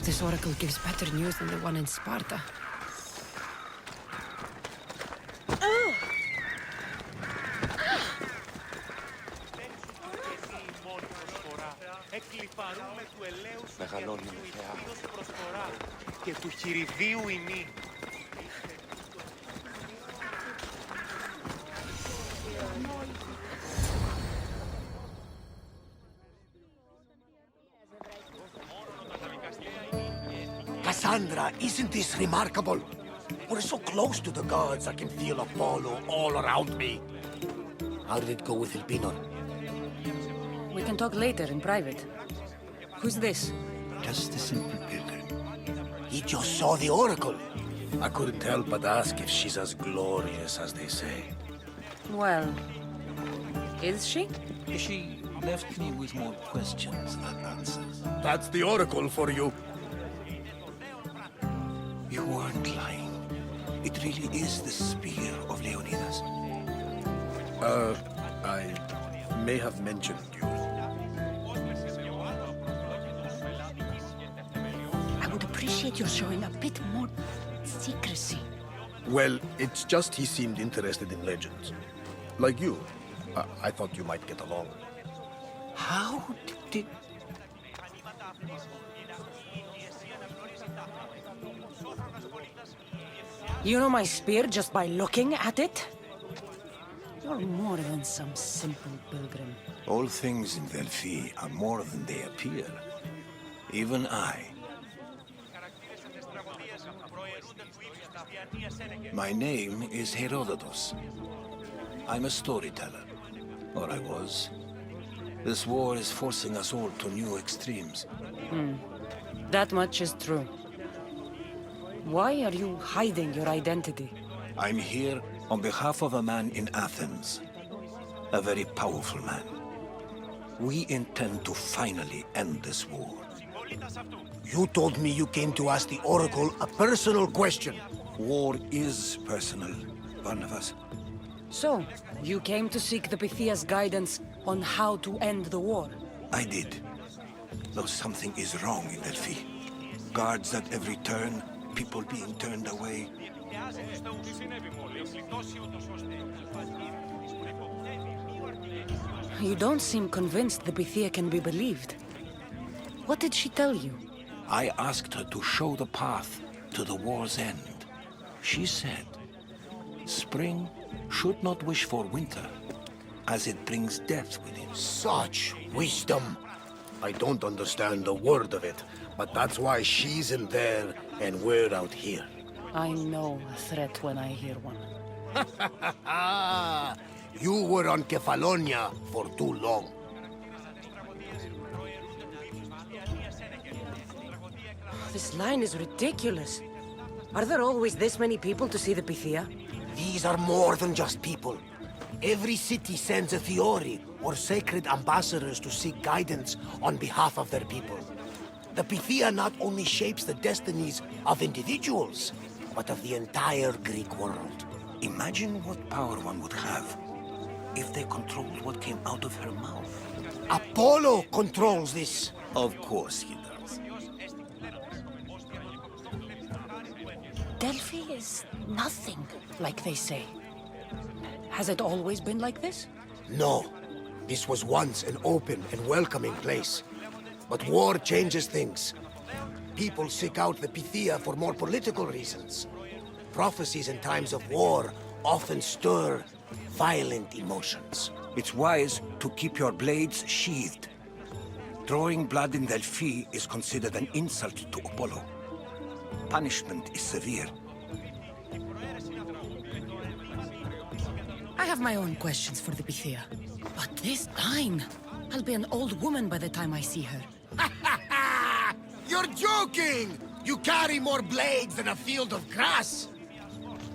hope this oracle gives better news than the one in Sparta. Μεγαλώνει με θεά και του χειριδίου ημί. Cassandra, isn't this remarkable? We're so close to the gods, I can feel Apollo all around me. How did it go with Elpinor? We can talk later in private. Who's this? Just a simple pilgrim. He just saw the oracle. I couldn't help but ask if she's as glorious as they say. Well, is she? She left me with more questions than answers. That's the oracle for you. You weren't lying. It really is the spear of Leonidas. I may have mentioned you. I would appreciate your showing a bit more secrecy. Well, it's just he seemed interested in legends. Like you. I thought you might get along. How did... You know my spear just by looking at it? You're more than some simple pilgrim. All things in Delphi are more than they appear. Even I. My name is Herodotus. I'm a storyteller. Or I was. This war is forcing us all to new extremes. That much is true. Why are you hiding your identity? I'm here on behalf of a man in Athens. A very powerful man. We intend to finally end this war. You told me you came to ask the oracle a personal question. War is personal, Barnabas. So, you came to seek the Pythia's guidance on how to end the war? I did. Though something is wrong in Delphi. Guards at every turn, people being turned away. You don't seem convinced the Pythia can be believed. What did she tell you? I asked her to show the path to the war's end. She said, spring should not wish for winter, as it brings death with it. Such wisdom. I don't understand a word of it, but that's why she's in there and we're out here. I know a threat when I hear one. You were on Kefalonia for too long. This line is ridiculous. Are there always this many people to see the Pythia? These are more than just people. Every city sends a Fiori, or sacred ambassadors to seek guidance on behalf of their people. The Pythia not only shapes the destinies of individuals, but of the entire Greek world. Imagine what power one would have if they controlled what came out of her mouth. Apollo controls this. Of course he does. Delphi is nothing, like they say. Has it always been like this? No. This was once an open and welcoming place. But war changes things. People seek out the Pythia for more political reasons. Prophecies in times of war often stir violent emotions. It's wise to keep your blades sheathed. Drawing blood in Delphi is considered an insult to Apollo. Punishment is severe. I have my own questions for the Pythia. But this line... I'll be an old woman by the time I see her. You're joking! You carry more blades than a field of grass!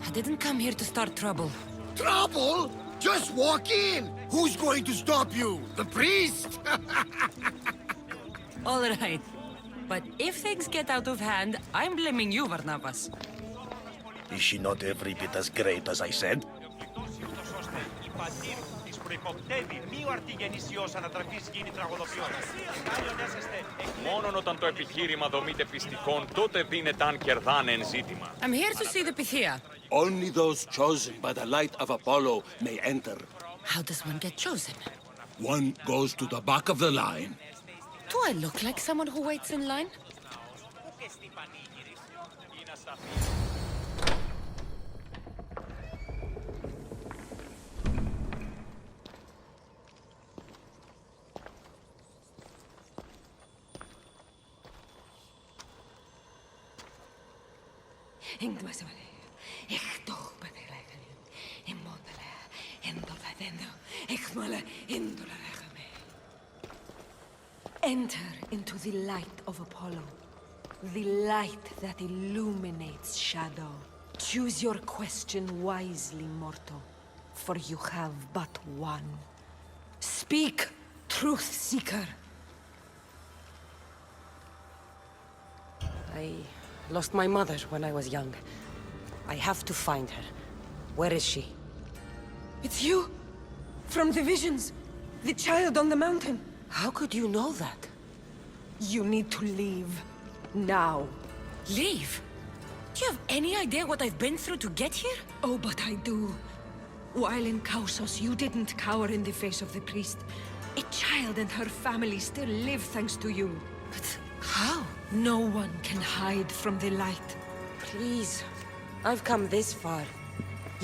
I didn't come here to start trouble. Trouble? Just walk in! Who's going to stop you? The priest? All right. But if things get out of hand, I'm blaming you, Barnabas. Is she not every bit as great as I said? προϋποπτεύει μη ο αρτηγενήσιος ανατραφής γίνει τραγωδοποιών. Μόνον όταν το επιχείρημα δομείται πιστικών, τότε δίνεται αν κερδάνε εν ζήτημα. I'm here to see the pythia. Only those chosen by the light of Apollo may enter. How does one get chosen? One goes to the back of the line. Do I look like someone who waits in line? Enter into the light of Apollo, the light that illuminates shadow. Choose your question wisely, mortal, for you have but one. Speak, truth seeker. I lost my mother when I was young. I have to find her. Where is she? It's you! From the visions! The child on the mountain! How could you know that? You need to leave. Now. Leave? Do you have any idea what I've been through to get here? Oh, but I do. While in Kausos, you didn't cower in the face of the priest. A child and her family still live thanks to you. But how? No one can hide from the light. Please. I've come this far.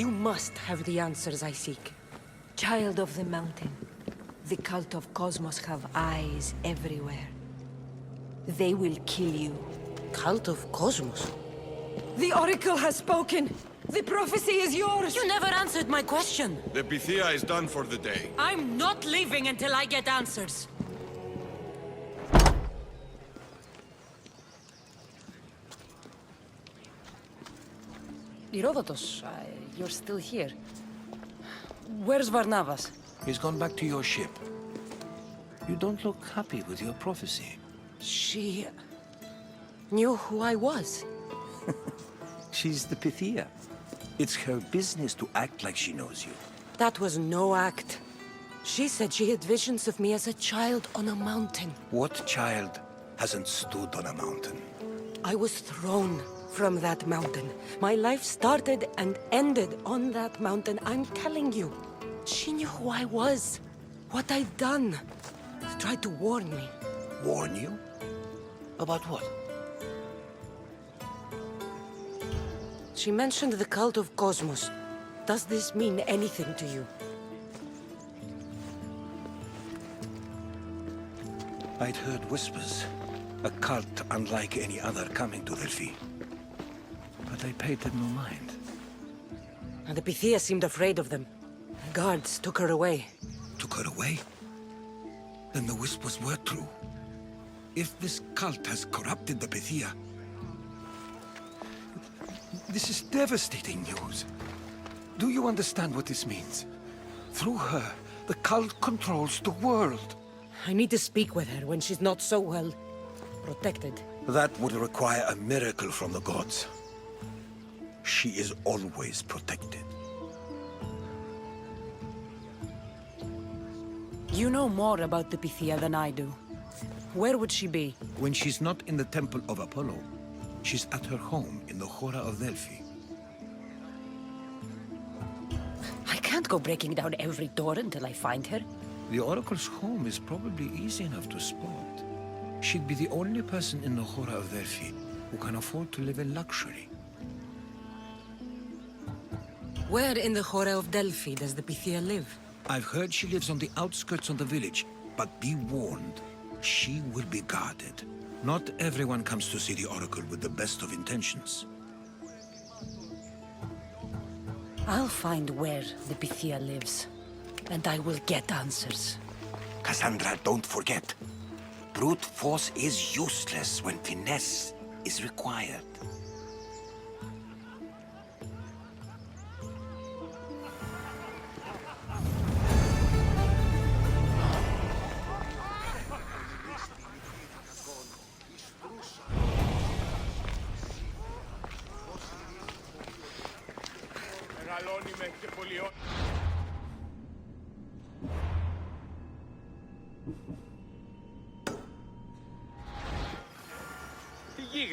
You must have the answers I seek. Child of the mountain. The cult of Cosmos have eyes everywhere. They will kill you. Cult of Cosmos? The Oracle has spoken! The prophecy is yours! You never answered my question! The pythia is done for the day. I'm not leaving until I get answers! Herodotus, you're still here. Where's Varnavas? He's gone back to your ship. You don't look happy with your prophecy. She knew who I was. She's the Pythia. It's her business to act like she knows you. That was no act. She said she had visions of me as a child on a mountain. What child hasn't stood on a mountain? I was thrown from that mountain. My life started and ended on that mountain, I'm telling you. She knew who I was, what I'd done. She tried to warn me. Warn you? About what? She mentioned the cult of Cosmos. Does this mean anything to you? I'd heard whispers. A cult unlike any other coming to Delphi. But I paid them no mind. And the Pythia seemed afraid of them. Guards took her away. Took her away? Then the whispers were true. If this cult has corrupted the Pythia... This is devastating news. Do you understand what this means? Through her, the cult controls the world. I need to speak with her when she's not so well protected. That would require a miracle from the gods. She is always protected. You know more about the Pythia than I do. Where would she be? When she's not in the temple of Apollo, she's at her home in the Hora of Delphi. I can't go breaking down every door until I find her. The Oracle's home is probably easy enough to spot. She'd be the only person in the Hora of Delphi who can afford to live in luxury. Where in the Hora of Delphi does the Pythia live? I've heard she lives on the outskirts of the village, but be warned, she will be guarded. Not everyone comes to see the Oracle with the best of intentions. I'll find where the Pythia lives, and I will get answers. Cassandra, don't forget. Brute force is useless when finesse is required.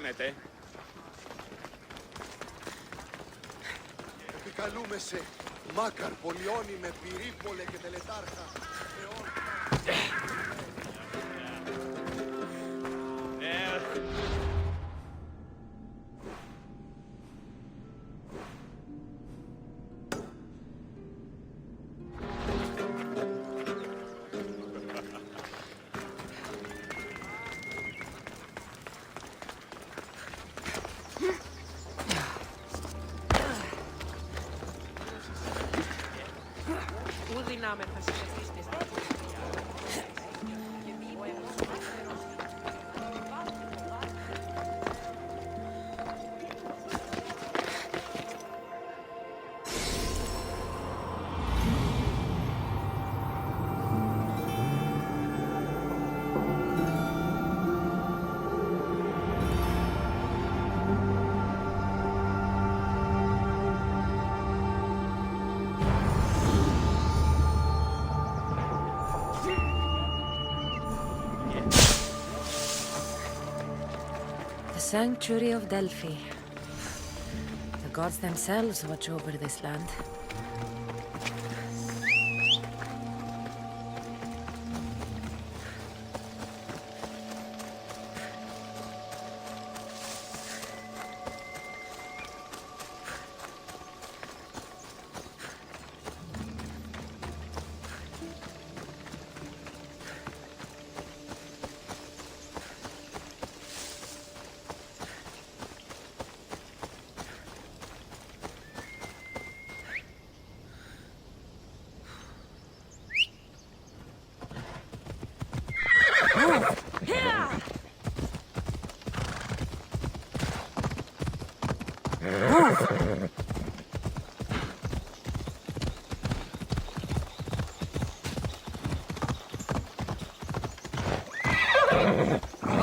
κάνετε? Επικαλούμε σε Μάκαρ, Πολιώνυμε, Πυρίπολε και Τελετάρχα. The Sanctuary of Delphi. The gods themselves watch over this land.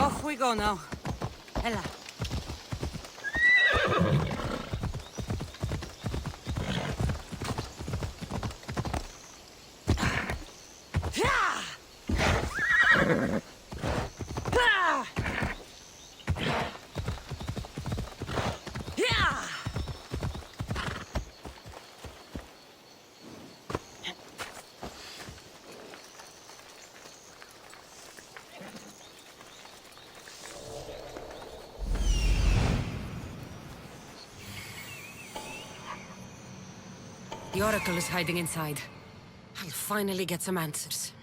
Off we go now. Ella. The Oracle is hiding inside. I'll finally get some answers.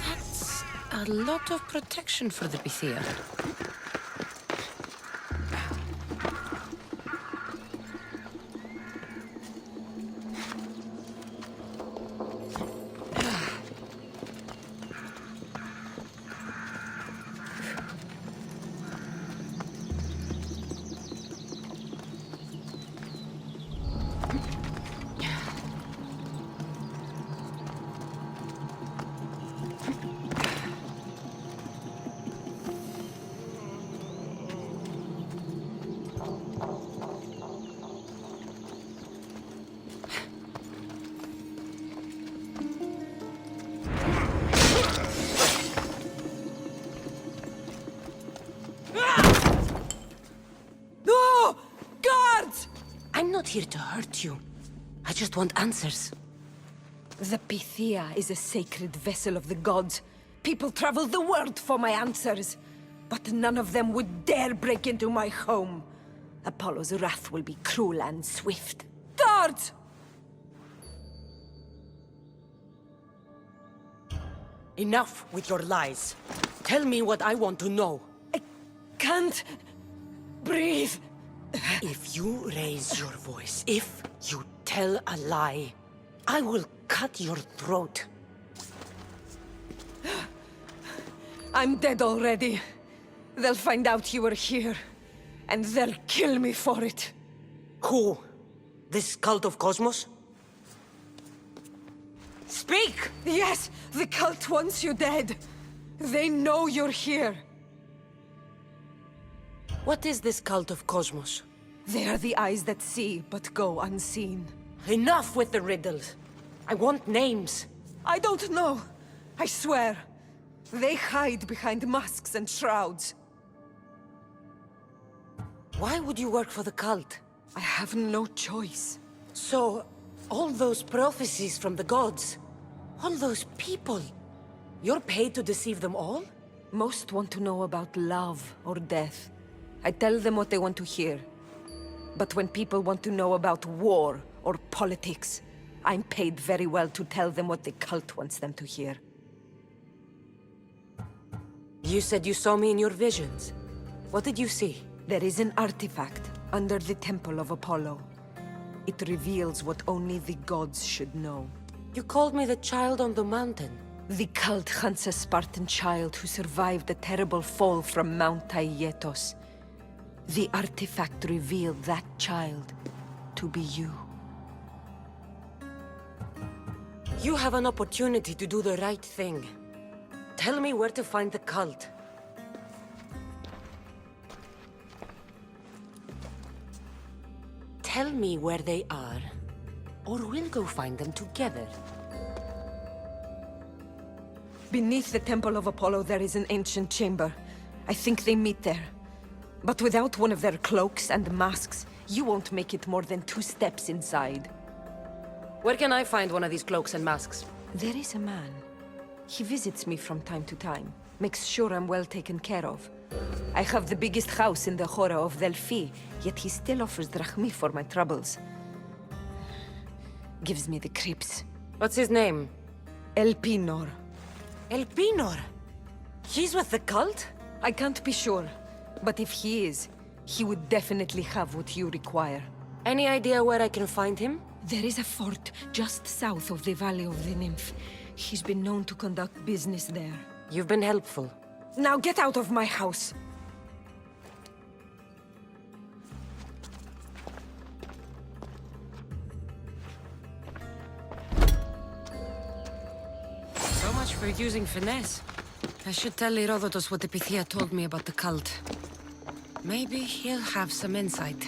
That's a lot of protection for the pythia. I'm not here to hurt you. I just want answers. The pythia is a sacred vessel of the gods. People travel the world for my answers. But none of them would dare break into my home. Apollo's wrath will be cruel and swift. Guards! Enough with your lies. Tell me what I want to know. I can't breathe. If you raise your voice, if you tell a lie, I will cut your throat. I'm dead already. They'll find out you were here, and they'll kill me for it. Who? This cult of Cosmos? Speak! Yes, the cult wants you dead. They know you're here. What is this cult of Cosmos? They are the eyes that see, but go unseen. Enough with the riddles. I want names. I don't know. I swear. They hide behind masks and shrouds. Why would you work for the cult? I have no choice. So, all those prophecies from the gods, all those people, you're paid to deceive them all? Most want to know about love or death. I tell them what they want to hear. But when people want to know about war or politics, I'm paid very well to tell them what the cult wants them to hear. You said you saw me in your visions. What did you see? There is an artifact under the temple of Apollo. It reveals what only the gods should know. You called me the child on the mountain. The cult hunts a Spartan child who survived a terrible fall from Mount Taygetos. The artifact revealed that child to be you. You have an opportunity to do the right thing. Tell me where to find the cult. Tell me where they are, or we'll go find them together. Beneath the temple of Apollo there is an ancient chamber. I think they meet there. But without one of their cloaks and masks, you won't make it more than 2 steps inside. Where can I find one of these cloaks and masks? There is a man. He visits me from time to time. Makes sure I'm well taken care of. I have the biggest house in the Hora of Delphi, yet he still offers drachmi for my troubles. Gives me the creeps. What's his name? Elpinor. Elpinor? He's with the cult? I can't be sure, but if he is, he would definitely have what you require. Any idea where I can find him? There is a fort just south of the Valley of the Nymph. He's been known to conduct business there. You've been helpful. Now get out of my house! So much for using finesse. I should tell Herodotus what the Pythia told me about the cult. Maybe he'll have some insight.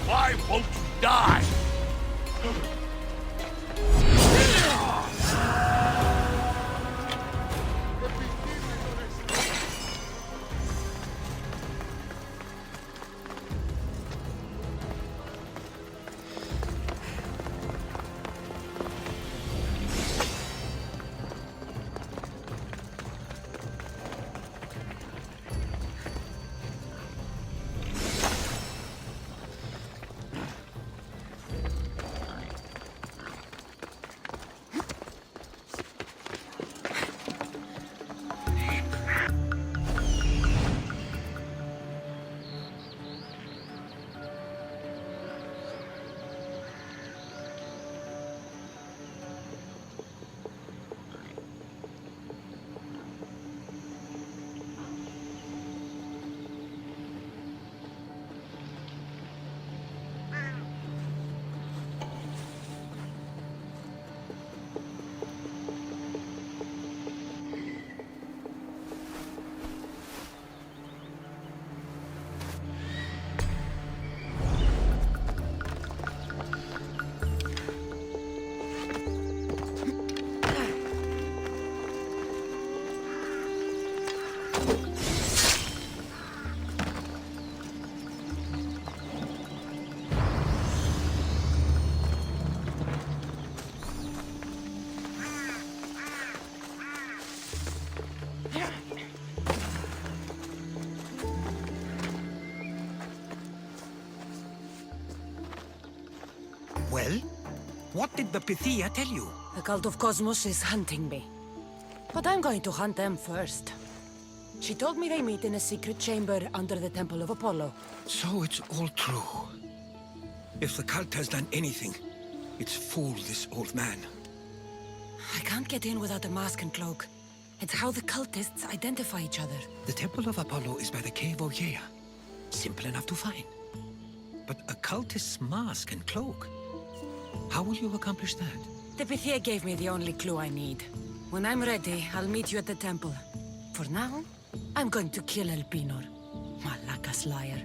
Why won't you die? Well, what did the pythia tell you? The cult of Cosmos is hunting me. But I'm going to hunt them first. She told me they meet in a secret chamber under the Temple of Apollo. So it's all true. If the cult has done anything, it's fooled this old man. I can't get in without a mask and cloak. It's how the cultists identify each other. The Temple of Apollo is by the cave Ogyea. Simple enough to find. But a cultist's mask and cloak? How will you accomplish that? The Pythia gave me the only clue I need. When I'm ready, I'll meet you at the temple. For now, I'm going to kill El Pinor. Malaka's liar.